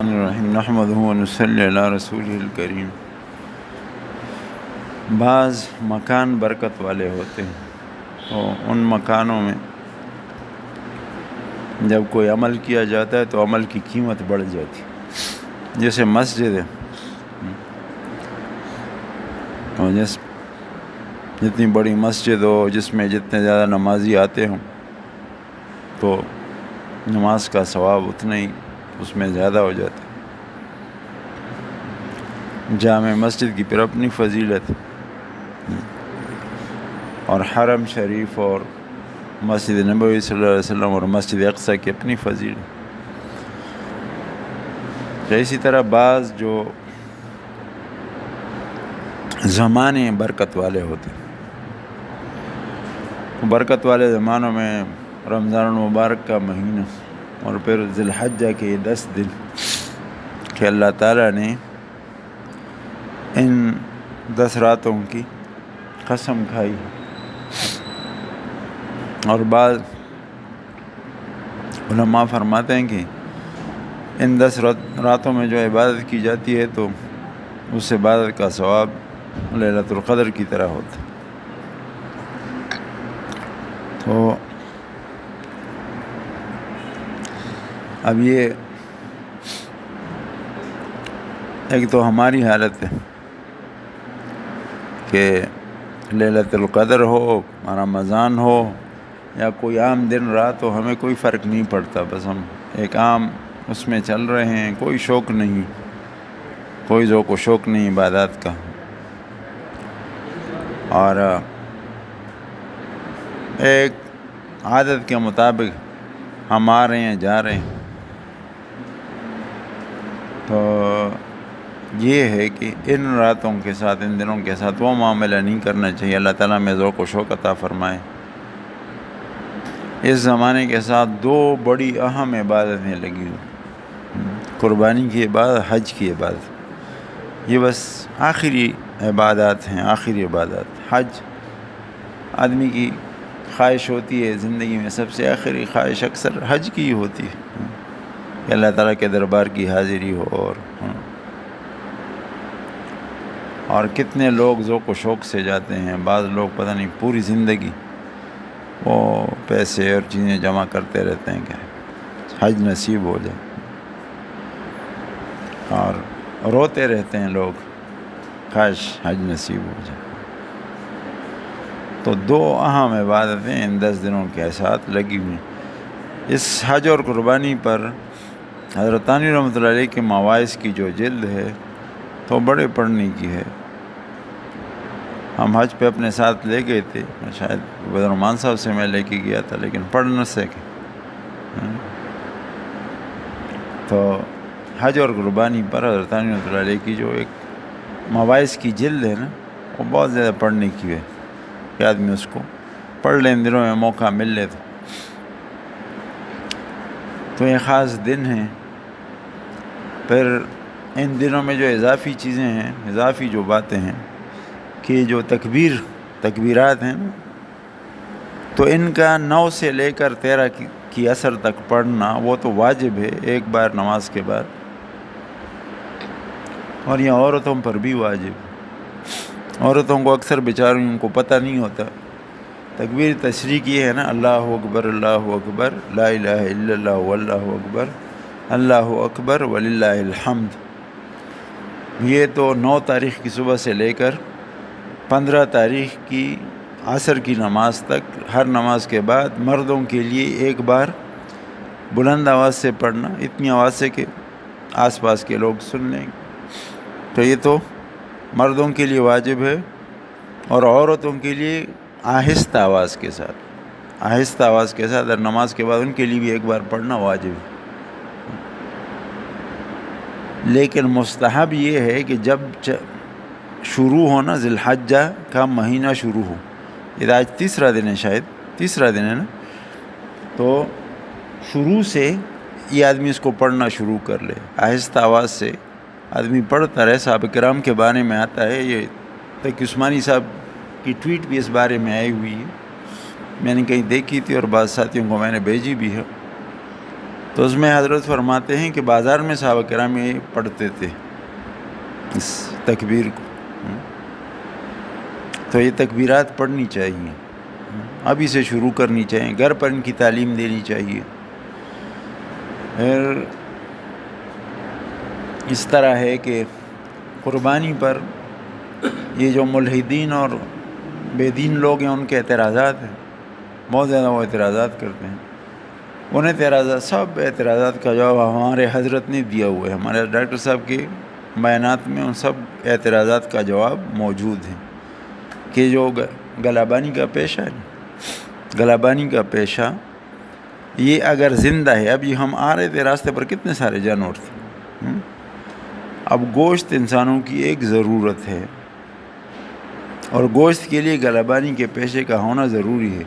الرحیم نحمدہ و نصلی علی رسولہ الکریم۔ بعض مکان برکت والے ہوتے ہیں اور ان مکانوں میں جب کوئی عمل کیا جاتا ہے تو عمل کی قیمت بڑھ جاتی ہے۔ جیسے مسجد ہے، اور جتنی بڑی مسجد ہو، جس میں جتنے زیادہ نمازی آتے ہوں تو نماز کا ثواب اتنا ہی اس میں زیادہ ہو جاتا ہے۔ جامع مسجد کی پھر اپنی فضیلت، اور حرم شریف اور مسجد نبوی صلی اللہ علیہ وسلم اور مسجد اقصی کی اپنی فضیلت۔ تو اسی طرح بعض جو زمانے برکت والے ہوتے ہیں، برکت والے زمانوں میں رمضان المبارک کا مہینہ اور پھر ذی الحجہ کے 10 دن کہ اللہ تعالیٰ نے ان 10 راتوں کی قسم کھائی، اور بعض علماء فرماتے ہیں کہ ان 10 راتوں میں جو عبادت کی جاتی ہے تو اس عبادت کا ثواب لیلۃ القدر کی طرح ہوتا ہے۔ تو اب یہ ایک تو ہماری حالت ہے کہ لیلۃ القدر ہو، رمضان ہو یا کوئی عام دن رات ہو، ہمیں کوئی فرق نہیں پڑتا، بس ہم ایک عام اس میں چل رہے ہیں، کوئی شوق نہیں، کوئی ذوق و شوق نہیں عبادات کا، اور ایک عادت کے مطابق ہم آ رہے ہیں جا رہے ہیں۔ تو یہ ہے کہ ان راتوں کے ساتھ، ان دنوں کے ساتھ وہ معاملہ نہیں کرنا چاہیے۔ اللہ تعالیٰ میں ذوق و شوق عطا فرمائے۔ اس زمانے کے ساتھ 2 بڑی اہم عبادتیں لگی ہوئی، قربانی کی عبادت، حج کی عبادت، یہ بس آخری عبادات ہیں، آخری عبادات۔ حج آدمی کی خواہش ہوتی ہے زندگی میں، سب سے آخری خواہش اکثر حج کی ہی ہوتی ہے کہ اللہ تعالیٰ کے دربار کی حاضری ہو، اور کتنے لوگ ذوق و شوق سے جاتے ہیں۔ بعض لوگ پتہ نہیں پوری زندگی وہ پیسے اور چیزیں جمع کرتے رہتے ہیں کہ حج نصیب ہو جائے، اور روتے رہتے ہیں لوگ کاش حج نصیب ہو جائے۔ تو 2 اہم عبادتیں ان 10 دنوں کے ساتھ لگی ہوئی ہیں۔ اس حج اور قربانی پر حضرت تھانوی رحمۃ اللہ علیہ کے مواعظ کی جو جلد ہے تو بڑے پڑھنے کی ہے۔ ہم حج پہ اپنے ساتھ لے گئے تھے، شاید بدرمان صاحب سے میں لے کے گیا تھا، لیکن پڑھ نہ سکے۔ تو حج اور قربانی پر حضرت تھانوی رحمۃ اللہ علیہ کی جو ایک مواعظ کی جلد ہے نا، وہ بہت زیادہ پڑھنے کی ہے کہ آدمی اس کو پڑھ لیں، ان دنوں میں موقع مل لے تو یہ خاص دن ہیں۔ پھر ان دنوں میں جو اضافی چیزیں ہیں، اضافی جو باتیں ہیں کہ جو تکبیرات ہیں نا، تو ان کا 9 سے لے کر 13 کی عصر تک پڑھنا وہ تو واجب ہے ایک بار نماز کے بعد، اور یہ عورتوں پر بھی واجب ہے۔ عورتوں کو اکثر بیچاروں کو پتہ نہیں ہوتا۔ تکبیر تشریق یہ ہے نا، اللہ اکبر اللہ اکبر لا الہ الا اللہ واللہ اکبر اللہ اکبر وللہ الحمد۔ یہ تو 9 تاریخ کی صبح سے لے کر 15 تاریخ کی عصر کی نماز تک، ہر نماز کے بعد مردوں کے لیے ایک بار بلند آواز سے پڑھنا، اتنی آواز سے کہ آس پاس کے لوگ سن لیں۔ تو یہ تو مردوں کے لیے واجب ہے، اور عورتوں کے لیے آہستہ آواز کے ساتھ ہر نماز کے بعد ان کے لیے بھی ایک بار پڑھنا واجب ہے۔ لیکن مستحب یہ ہے کہ جب شروع ہونا ذی الحجہ کا مہینہ شروع ہو، یہ آج 3 دن ہے، شاید 3 دن ہے نا، تو شروع سے یہ آدمی اس کو پڑھنا شروع کر لے، آہستہ آواز سے آدمی پڑھتا رہے۔ صحابہ کرام کے بارے میں آتا ہے، یہ تقی عثمانی صاحب کی ٹویٹ بھی اس بارے میں آئی ہوئی ہے، میں نے کہیں دیکھی تھی اور بعض ساتھیوں کو میں نے بھیجی بھی ہے تو اس میں حضرت فرماتے ہیں کہ بازار میں صحابہ کرام یہ پڑھتے تھے اس تکبیر کو. تو یہ تکبیرات پڑھنی چاہیے، ابھی سے شروع کرنی چاہیے، گھر پر ان کی تعلیم دینی چاہیے. پھر اس طرح ہے کہ قربانی پر یہ جو ملحدین اور بے دین لوگ ہیں ان کے اعتراضات ہیں، بہت زیادہ وہ اعتراضات کرتے ہیں. ان اعتراضات، سب اعتراضات کا جواب ہمارے حضرت نے دیا ہوا ہے. ہمارے ڈاکٹر صاحب کے بیانات میں ان سب اعتراضات کا جواب موجود ہے کہ جو گلابانی کا پیشہ ہے، گلابانی کا پیشہ یہ اگر زندہ ہے، اب یہ ہم آ رہے تھے راستے پر کتنے سارے جانور تھے. اب گوشت انسانوں کی ایک ضرورت ہے، اور گوشت کے لیے گلابانی کے پیشے کا ہونا ضروری ہے.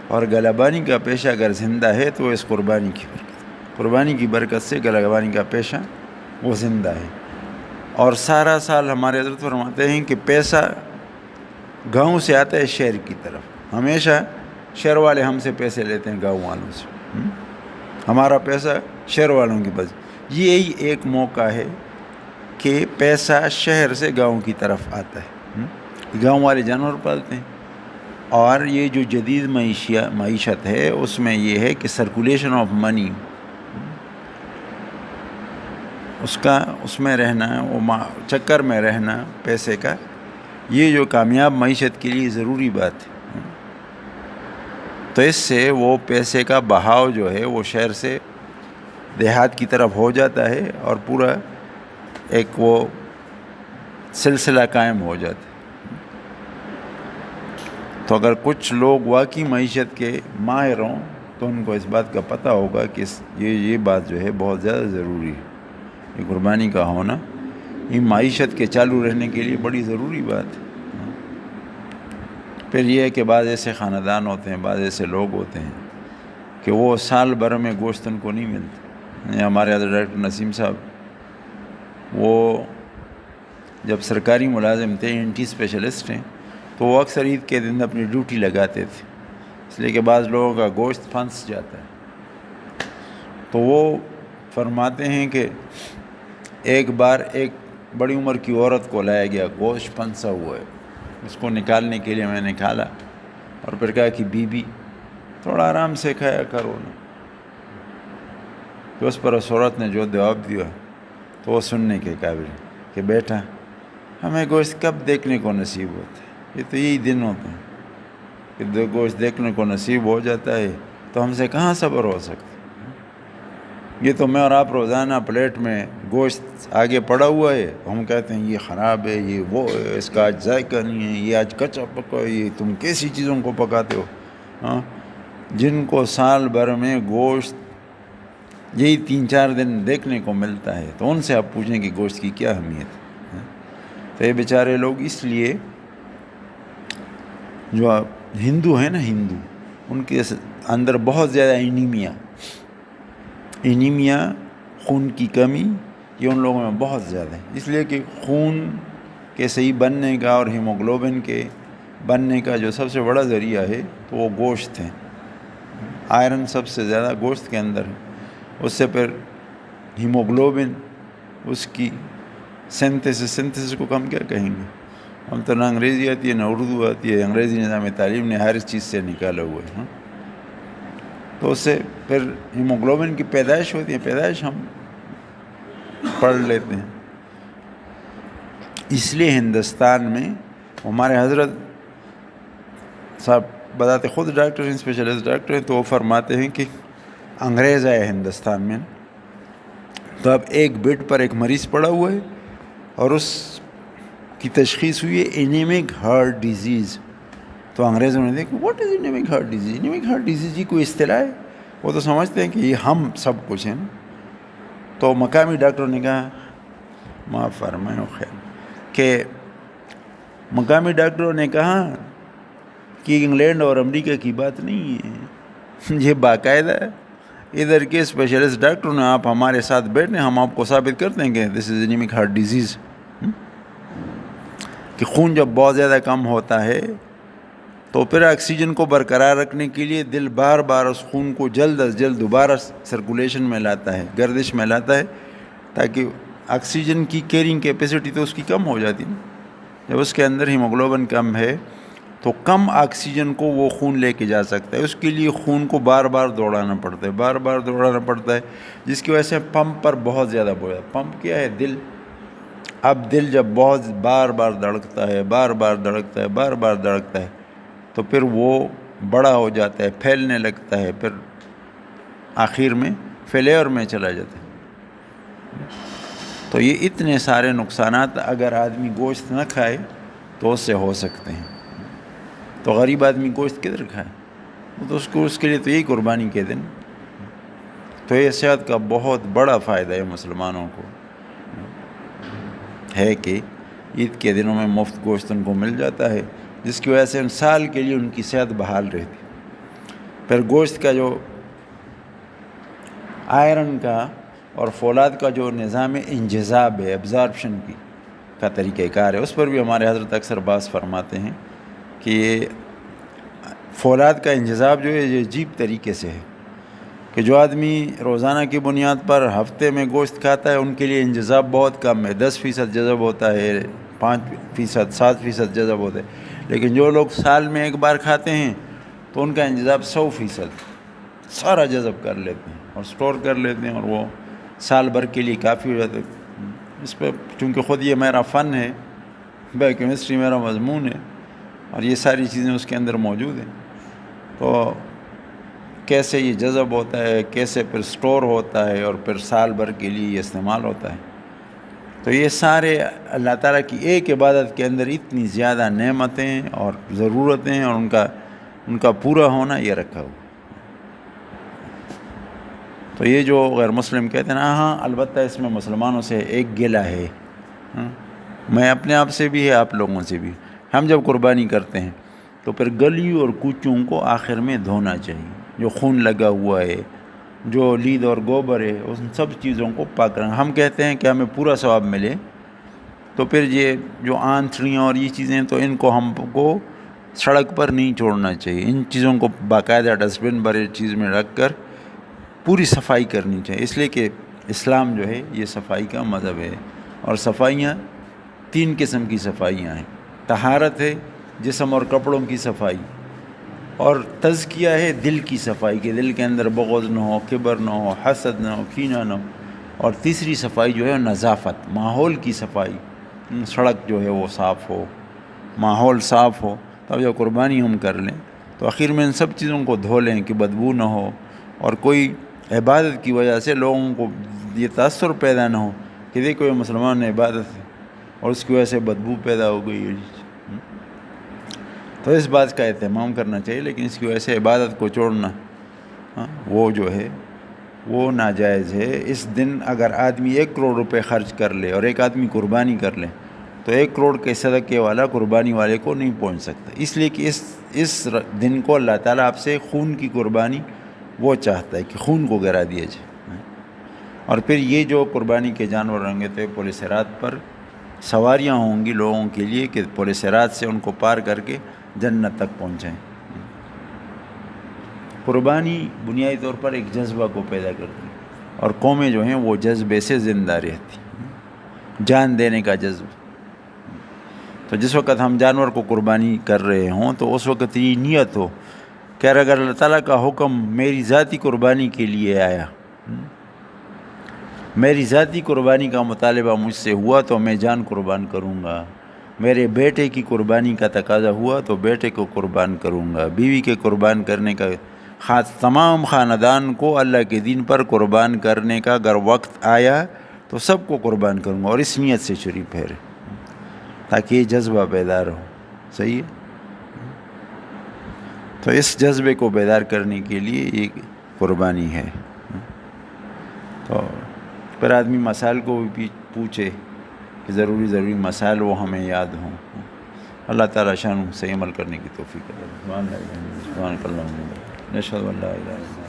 اور گلابانی کا پیشہ اگر زندہ ہے تو اس قربانی کی برکت سے گلابانی کا پیشہ وہ زندہ ہے. اور سارا سال ہمارے حضرت فرماتے ہیں کہ پیسہ گاؤں سے آتا ہے شہر کی طرف. ہمیشہ شہر والے ہم سے پیسے لیتے ہیں گاؤں والوں سے، ہمارا پیسہ شہر والوں کی بس. یہی ایک موقع ہے کہ پیسہ شہر سے گاؤں کی طرف آتا ہے. گاؤں والے جانور پالتے ہیں، اور یہ جو جدید معیشت ہے اس میں یہ ہے کہ سرکولیشن آف منی، اس میں رہنا، وہ چکر میں رہنا پیسے کا، یہ جو کامیاب معیشت کے لیے ضروری بات ہے. تو اس سے وہ پیسے کا بہاؤ جو ہے وہ شہر سے دیہات کی طرف ہو جاتا ہے، اور پورا ایک وہ سلسلہ قائم ہو جاتا ہے. تو اگر کچھ لوگ واقعی معیشت کے ماہر ہوں تو ان کو اس بات کا پتہ ہوگا کہ یہ بات جو ہے بہت زیادہ ضروری ہے. یہ قربانی کا ہونا یہ معیشت کے چالو رہنے کے لیے بڑی ضروری بات ہے. پھر یہ ہے کہ بعض ایسے خاندان ہوتے ہیں، بعض ایسے لوگ ہوتے ہیں کہ وہ سال بھر میں گوشت ان کو نہیں ملتا. ہمارے حضرت ڈاکٹر نسیم صاحب وہ جب سرکاری ملازم تھے، انٹی اسپیشلسٹ ہیں، تو وہ اکثر عید کے دن اپنی ڈیوٹی لگاتے تھے، اس لیے کہ بعض لوگوں کا گوشت پھنس جاتا ہے. تو وہ فرماتے ہیں کہ ایک بار ایک بڑی عمر کی عورت کو لایا گیا، گوشت پھنسا ہوا ہے. اس کو نکالنے کے لیے میں نے نکالا اور پھر کہا کہ بی بی تھوڑا آرام سے کھایا کرو نا. کہ اس پر اس عورت نے جو جواب دیا تو وہ سننے کے قابل کہ بیٹا ہمیں گوشت کب دیکھنے کو نصیب ہوتا ہے؟ یہ تو یہی دن ہوتے ہیں کہ گوشت دیکھنے کو نصیب ہو جاتا ہے تو ہم سے کہاں صبر ہو سکتا. یہ تو میں اور آپ روزانہ پلیٹ میں گوشت آگے پڑا ہوا ہے، ہم کہتے ہیں یہ خراب ہے، یہ وہ ہے، اس کا آج ذائقہ نہیں ہے، یہ آج کچا پکا ہے، یہ تم کیسی چیزوں کو پکاتے ہو. جن کو سال بھر میں گوشت یہی 3-4 دن دیکھنے کو ملتا ہے، تو ان سے آپ پوچھیں کہ گوشت کی کیا اہمیت ہے. تو یہ بیچارے لوگ اس لیے جو ہندو ہیں نا، ہندو، ان کے اندر بہت زیادہ اینیمیا، خون کی کمی، یہ ان لوگوں میں بہت زیادہ ہے. اس لیے کہ خون کے صحیح بننے کا اور ہیموگلوبن کے بننے کا جو سب سے بڑا ذریعہ ہے تو وہ گوشت ہے. آئرن سب سے زیادہ گوشت کے اندر ہے. اس سے پھر ہیموگلوبن، اس کی سینتھسس کو ہم کیا کہیں گے؟ ہم تو نہ انگریزی آتی ہے نہ اردو آتی ہے، انگریزی نظام تعلیم نے ہر چیز سے نکالا ہوا ہے. تو اس سے پھر ہیموگلوبن کی پیدائش ہوتی ہے، پیدائش ہم پڑھ لیتے ہیں. اس لیے ہندوستان میں ہمارے حضرت صاحب بتاتے خود ڈاکٹر ہیں، اسپیشلسٹ ڈاکٹر ہیں، تو وہ فرماتے ہیں کہ انگریز آئے ہندوستان میں تو اب ایک بیڈ پر ایک مریض پڑا ہوا ہے اور اس کی تشخیص ہوئی ہے اینیمک ہارٹ ڈیزیز. تو انگریزوں نے دیکھا what is anaemic heart disease? Anaemic heart disease یہ کوئی اصطلاح ہے؟ وہ تو سمجھتے ہیں کہ یہ ہم سب کچھ ہیں. تو مقامی ڈاکٹروں نے کہا، معاف فرمائیں خیر، کہ مقامی ڈاکٹروں نے کہا کہ انگلینڈ اور امریکہ کی بات نہیں ہے، یہ باقاعدہ ادھر کے اسپیشلسٹ ڈاکٹروں نے، آپ ہمارے ساتھ بیٹھیں، ہم آپ کو ثابت کرتے ہیں کہ دس از اینیمک ہارٹ ڈیزیز. کہ خون جب بہت زیادہ کم ہوتا ہے تو پھر آکسیجن کو برقرار رکھنے کے لیے دل بار بار اس خون کو جلد از جلد دوبارہ سرکولیشن میں لاتا ہے، گردش میں لاتا ہے، تاکہ آکسیجن کی کیرنگ کیپیسٹی تو اس کی کم ہو جاتی ہے. جب اس کے اندر ہیموگلوبن کم ہے تو کم آکسیجن کو وہ خون لے کے جا سکتا ہے. اس کے لیے خون کو بار بار دوڑانا پڑتا ہے، جس کی وجہ سے پمپ پر بہت زیادہ بوجھ. پمپ کیا ہے؟ دل. اب دل جب بہت بار بار دھڑکتا ہے تو پھر وہ بڑا ہو جاتا ہے، پھیلنے لگتا ہے، پھر آخر میں فیلیور میں چلا جاتا ہے. تو یہ اتنے سارے نقصانات اگر آدمی گوشت نہ کھائے تو اس سے ہو سکتے ہیں. تو غریب آدمی گوشت کدھر کھائے؟ تو اس کے لیے تو یہی قربانی کے دن. تو یہ صحت کا بہت بڑا فائدہ ہے مسلمانوں کو ہے کہ عید کے دنوں میں مفت گوشت ان کو مل جاتا ہے، جس کی وجہ سے ان سال کے لیے ان کی صحت بحال رہتی. پھر گوشت کا جو آئرن کا اور فولاد کا جو نظام انجذاب ہے، ایبزارپشن کا طریقہ کار ہے، اس پر بھی ہمارے حضرت اکثر باز فرماتے ہیں کہ یہ فولاد کا انجذاب جو ہے یہ عجیب طریقے سے ہے کہ جو آدمی روزانہ کی بنیاد پر ہفتے میں گوشت کھاتا ہے ان کے لیے انجذاب بہت کم ہے، 10% جذب ہوتا ہے، 5%، 7% جذب ہوتا ہے. لیکن جو لوگ سال میں ایک بار کھاتے ہیں تو ان کا انجذاب 100% سارا جذب کر لیتے ہیں اور سٹور کر لیتے ہیں، اور وہ سال بھر کے لیے کافی ہو جاتا ہے. اس پہ چونکہ خود یہ میرا فن ہے، بایو کیمسٹری میرا مضمون ہے، اور یہ ساری چیزیں اس کے اندر موجود ہیں. تو کیسے یہ جذب ہوتا ہے، کیسے پھر سٹور ہوتا ہے، اور پھر سال بھر کے لیے یہ استعمال ہوتا ہے. تو یہ سارے اللہ تعالیٰ کی ایک عبادت کے اندر اتنی زیادہ نعمتیں اور ضرورتیں اور ان کا پورا ہونا یہ رکھا ہوا. تو یہ جو غیر مسلم کہتے ہیں نا، ہاں البتہ اس میں مسلمانوں سے ایک گلہ ہے، میں اپنے آپ سے بھی ہے، آپ لوگوں سے بھی. ہم جب قربانی کرتے ہیں تو پھر گلی اور کوچوں کو آخر میں دھونا چاہیے. جو خون لگا ہوا ہے، جو لید اور گوبر ہے، ان سب چیزوں کو پاک کرنا. ہم کہتے ہیں کہ ہمیں پورا ثواب ملے، تو پھر یہ جو آنتڑیاں اور یہ چیزیں تو ان کو ہم کو سڑک پر نہیں چھوڑنا چاہیے. ان چیزوں کو باقاعدہ ڈسٹ بن بھرے چیز میں رکھ کر پوری صفائی کرنی چاہیے، اس لیے کہ اسلام جو ہے یہ صفائی کا مذہب ہے. اور صفائیاں 3 قسم کی صفائیاں ہیں. طہارت ہے جسم اور کپڑوں کی صفائی، اور تزکیہ ہے دل کی صفائی، کہ دل کے اندر بغض نہ ہو، کبر نہ ہو، حسد نہ ہو، کینہ نہ ہو. اور تیسری صفائی جو ہے نظافت، ماحول کی صفائی، سڑک جو ہے وہ صاف ہو، ماحول صاف ہو. تب جب قربانی ہم کر لیں تو آخر میں ان سب چیزوں کو دھو لیں کہ بدبو نہ ہو، اور کوئی عبادت کی وجہ سے لوگوں کو یہ تاثر پیدا نہ ہو کہ دیکھو یہ مسلمان نے عبادت ہے اور اس کی وجہ سے بدبو پیدا ہو گئی ہے. تو اس بات کا اہتمام کرنا چاہیے، لیکن اس کی وجہ سے عبادت کو چھوڑنا وہ جو ہے وہ ناجائز ہے. اس دن اگر آدمی 1 کروڑ روپے خرچ کر لے اور ایک آدمی قربانی کر لے تو 1 کروڑ کے صدقے والا قربانی والے کو نہیں پہنچ سکتا، اس لیے کہ اس دن کو اللہ تعالیٰ آپ سے خون کی قربانی وہ چاہتا ہے کہ خون کو گرا دیا جائے. اور پھر یہ جو قربانی کے جانور ہوں گے تو پل صراط پر سواریاں ہوں گی لوگوں کے لیے کہ پل صراط سے ان کو پار کر کے جنت تک پہنچائیں. قربانی بنیادی طور پر ایک جذبہ کو پیدا کرتی ہے، اور قومیں جو ہیں وہ جذبے سے زندہ رہتی، جان دینے کا جذبہ. تو جس وقت ہم جانور کو قربانی کر رہے ہوں تو اس وقت یہ نیت ہو کہ اگر اللہ تعالیٰ کا حکم میری ذاتی قربانی کے لیے آیا، میری ذاتی قربانی کا مطالبہ مجھ سے ہوا تو میں جان قربان کروں گا، میرے بیٹے کی قربانی کا تقاضا ہوا تو بیٹے کو قربان کروں گا، بیوی کے قربان کرنے کا، تمام خاندان کو اللہ کے دین پر قربان کرنے کا اگر وقت آیا تو سب کو قربان کروں گا، اور اس نیت سے شریف پھیرے تاکہ یہ جذبہ بیدار ہو. صحیح ہے؟ تو اس جذبے کو بیدار کرنے کے لیے یہ قربانی ہے. تو پھر آدمی مسائل کو بھی پوچھے کہ ضروری مسائل وہ ہمیں یاد ہوں. اللہ تعالیٰ شان سے عمل کرنے کی توفیق عطا فرمائے. سبحان اللہ، نشہد ان لا الہ الا اللہ.